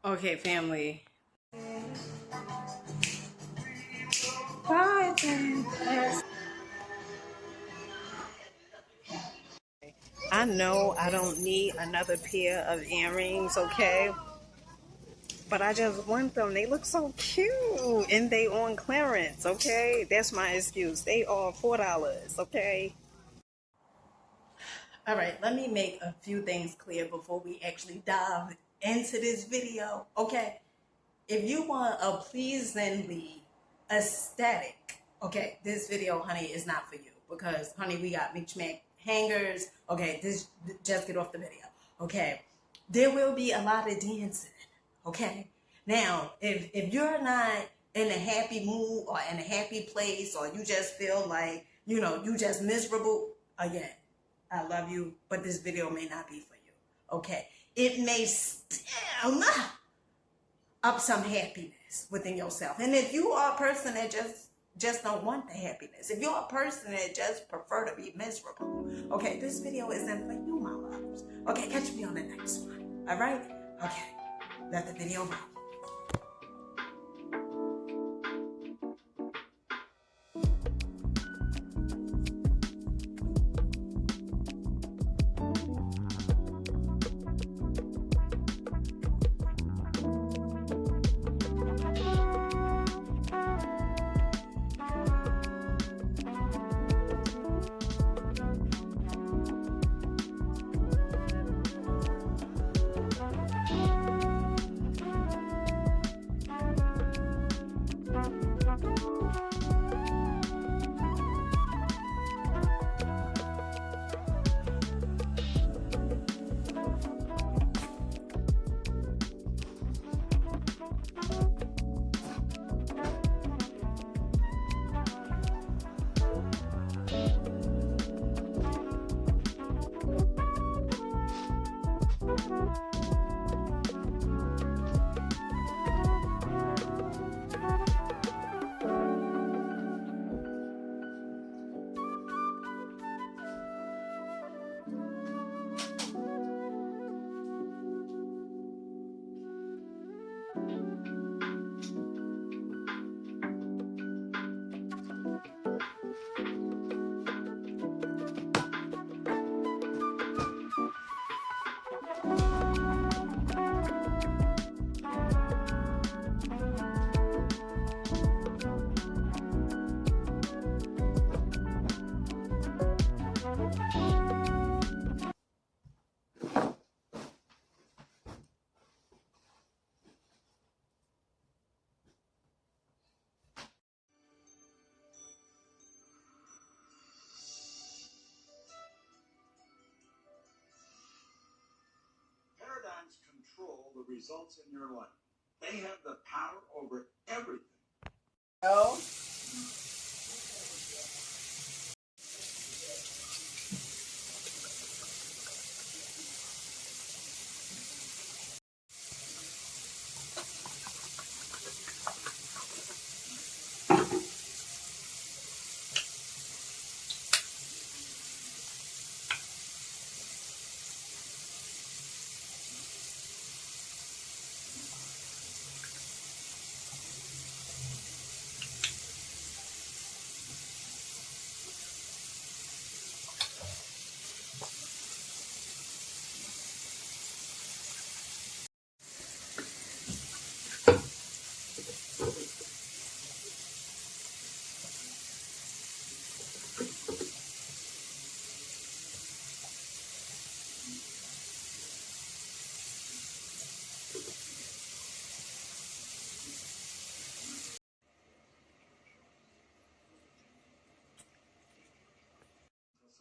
Okay, family. Bye, then. I know I don't need another pair of earrings, okay? But I just want them. They look so cute and they on clearance, okay? That's my excuse. They are $4, okay? All right, let me make a few things clear before we actually dive into this video, okay? If you want a pleasingly aesthetic, okay, this video, honey, is not for you because, honey, we got Mitch hangers. Okay, this just get off the video. Okay, there will be a lot of dancing. Okay, now if you're not in a happy mood or in a happy place, or you just feel like you just miserable, again, I love you, but this video may not be for you. Okay, it may stem up some happiness within yourself. And if you are a person that just don't want the happiness, if you're a person that just prefer to be miserable, okay, this video isn't for you, my loves. Okay, catch me on the next one. All right? Okay, let the video roll. Paradigms control the results in your life. They have the power over everything. Oh.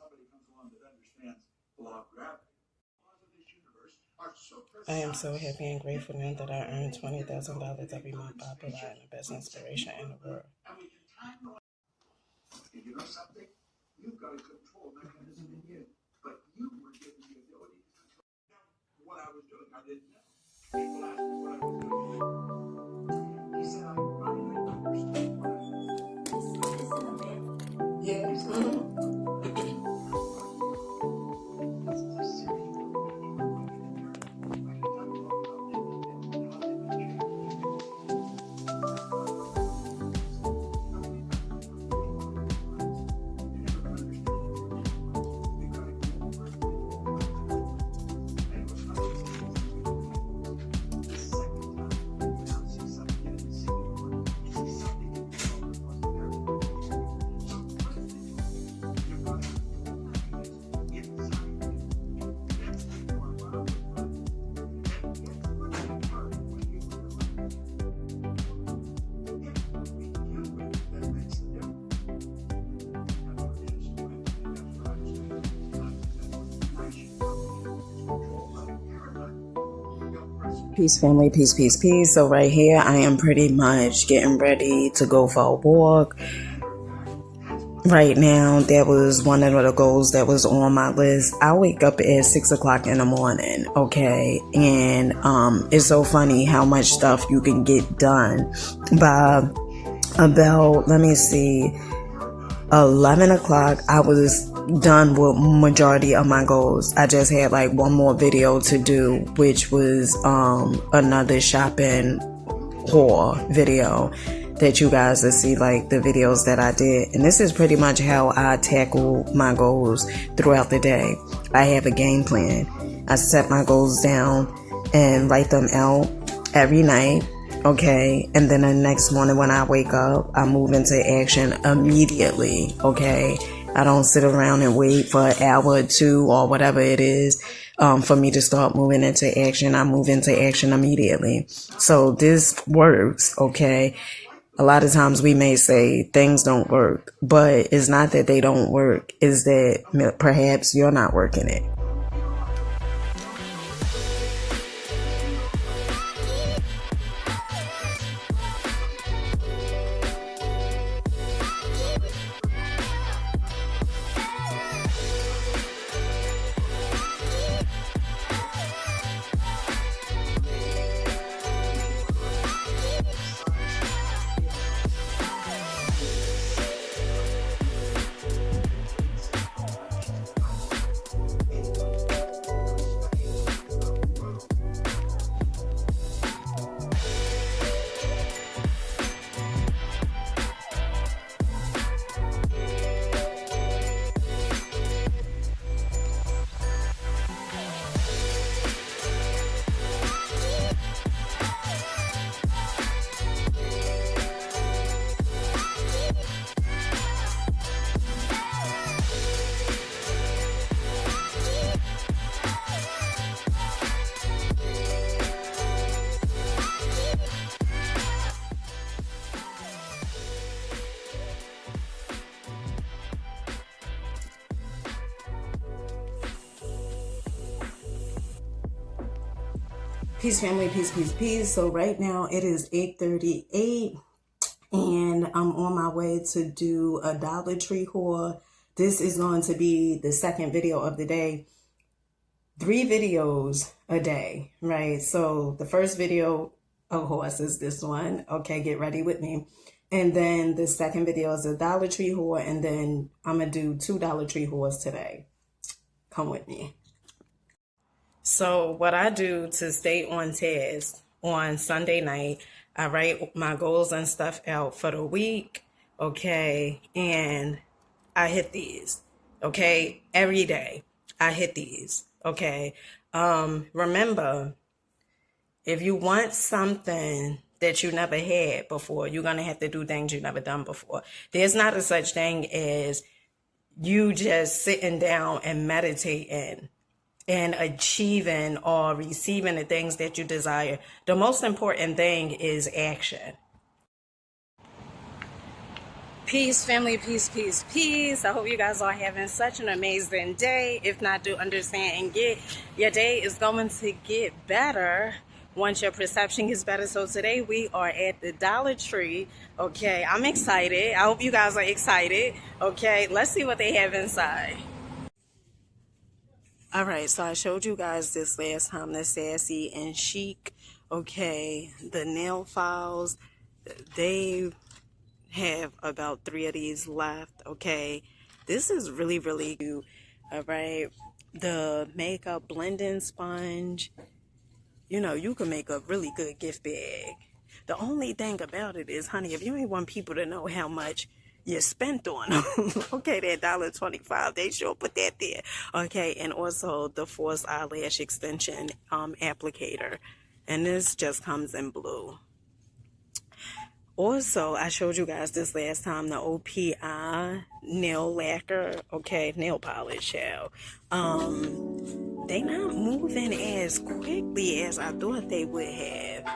Somebody comes along that understands the law of gravity. Laws of this universe are so precise. I am so happy and grateful now that I earn $20,000 every month by providing the best inspiration in the world. And we can time the life. And you know something? You've got a control mechanism in you. But you were given the ability to control what I was doing. I didn't know. People asked me what I was doing. He said, I finally understand what I was doing. Yeah. Peace, family, peace, peace, peace. So right here, I am pretty much getting ready to go for a walk. Right now, that was one of the goals that was on my list. I wake up at 6 o'clock in the morning, okay? And it's so funny how much stuff you can get done by about, 11 o'clock. I was done with majority of my goals. I just had like one more video to do, which was another shopping haul video that you guys will see, like the videos that I did. And this is pretty much how I tackle my goals throughout the day. I have a game plan. I set my goals down and write them out every night. Okay, and then the next morning when I wake up, I move into action immediately. Okay, I don't sit around and wait for an hour or two or whatever it is for me to start moving into action. I move into action immediately. So this works. Okay, a lot of times we may say things don't work, but it's not that they don't work. It's that perhaps you're not working it. Peace, family, peace, peace, peace. So right now it is 8:38 and I'm on my way to do a Dollar Tree haul. This is going to be the second video of the day. 3 videos a day, right? So the first video, of course, is this one. Okay, get ready with me. And then the second video is a Dollar Tree haul. And then I'm going to do 2 Dollar Tree hauls today. Come with me. So what I do to stay on task on Sunday night, I write my goals and stuff out for the week, okay, and I hit these, okay, every day. I hit these, okay. Remember, if you want something that you never had before, you're going to have to do things you never done before. There's not a such thing as you just sitting down and meditating and achieving or receiving the things that you desire. The most important thing is action. Peace, family, peace, peace, peace. I hope you guys are having such an amazing day. If not, do understand and get your day is going to get better once your perception gets better. So today we are at the Dollar Tree. Okay, I'm excited. I hope you guys are excited. Okay, let's see what they have inside. All right, so I showed you guys this last time, the Sassy and Chic. Okay, the nail files, they have about 3 of these left. Okay, this is really, really cute. All right, the makeup blending sponge. You know, you can make a really good gift bag. The only thing about it is, honey, if you ain't want people to know how much you spent on them, okay, that $1.25, they sure put that there. Okay, and also the Force Eyelash Extension applicator, and this just comes in blue. Also, I showed you guys this last time, the OPI nail lacquer, okay, nail polish, child. They not moving as quickly as I thought they would have.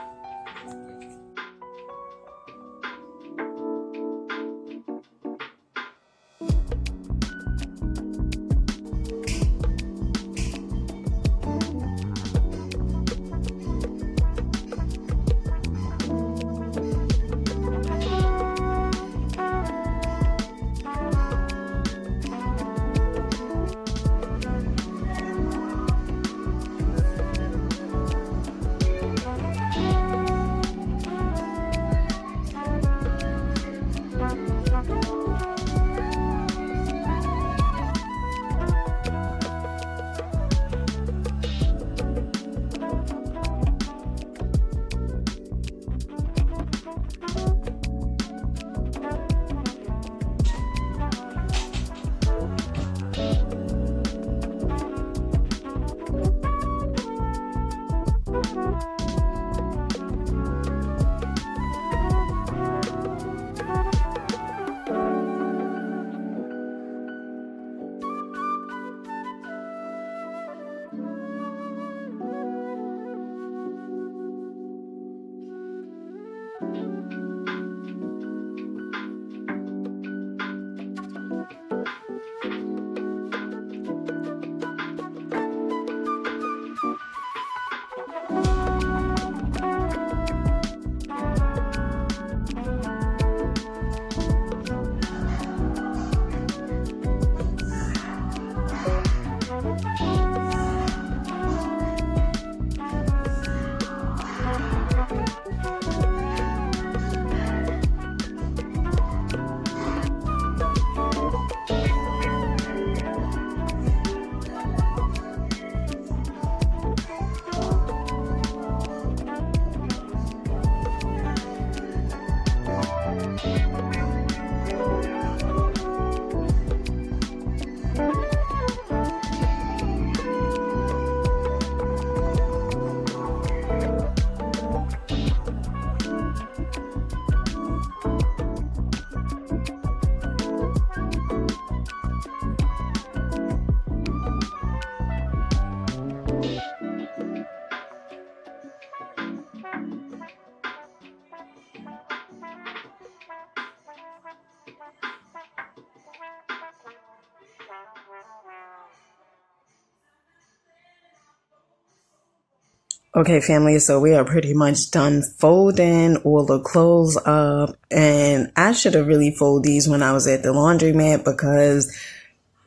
Okay, family, so we are pretty much done folding all the clothes up, and I should have really folded these when I was at the laundromat because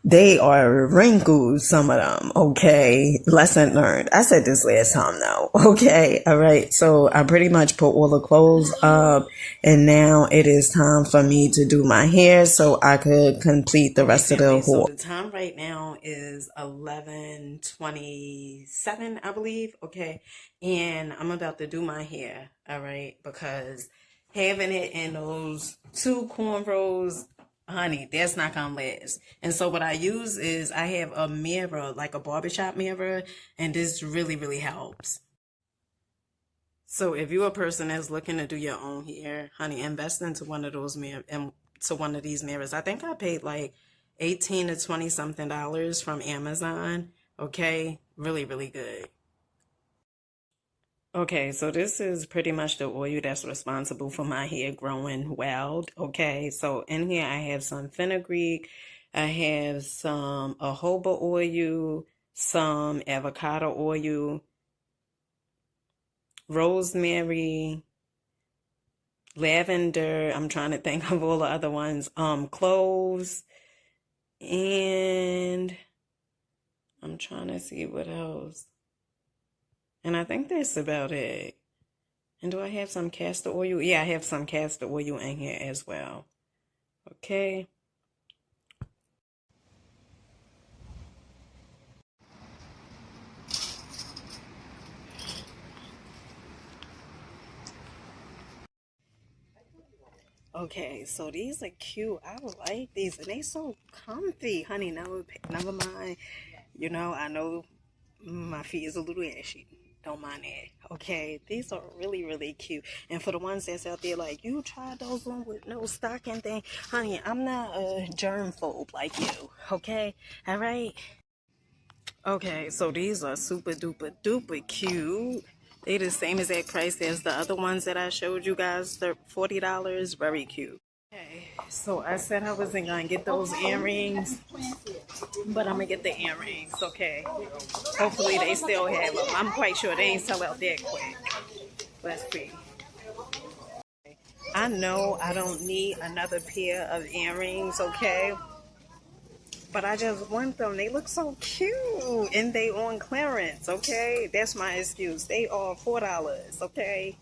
they are wrinkled, some of them, okay? Lesson learned. I said this last time, though, okay? All right, so I pretty much put all the clothes up, and now it is time for me to do my hair so I could complete the rest of the haul. So the time right now is 11:27, I believe, okay? And I'm about to do my hair, all right? Because having it in those two cornrows, honey, that's not gonna last. And so what I use is I have a mirror, like a barbershop mirror, and this really, really helps. So if you're a person that's looking to do your own hair, honey, invest into one of those one of these mirrors. I think I paid like 18 to 20 something dollars from Amazon. Okay, really, really good. Okay, so this is pretty much the oil that's responsible for my hair growing wild. Okay, so in here I have some fenugreek, I have some jojoba oil, some avocado oil, rosemary, lavender. I'm trying to think of all the other ones. Cloves, and I'm trying to see what else. And I think that's about it. And do I have some castor oil? Yeah, I have some castor oil in here as well. Okay. Okay, so these are cute. I like these, and they so comfy, honey. Never mind. You know, I know my feet is a little ashy. Don't mind that. Okay, these are really, really cute. And for the ones that's out there, like, you tried those ones with no stocking thing, honey, I'm not a germphobe like you. Okay, all right. Okay, so these are super duper duper cute. They the same exact price as the other ones that I showed you guys. They're $40. Very cute. Okay, so I said I wasn't gonna get those earrings, but I'm gonna get the earrings. Okay, hopefully they still have them. I'm quite sure they ain't sell out that quick. Let's see. I know I don't need another pair of earrings. Okay. But I just want them. They look so cute. And they on clearance, okay? That's my excuse. They are $4, okay?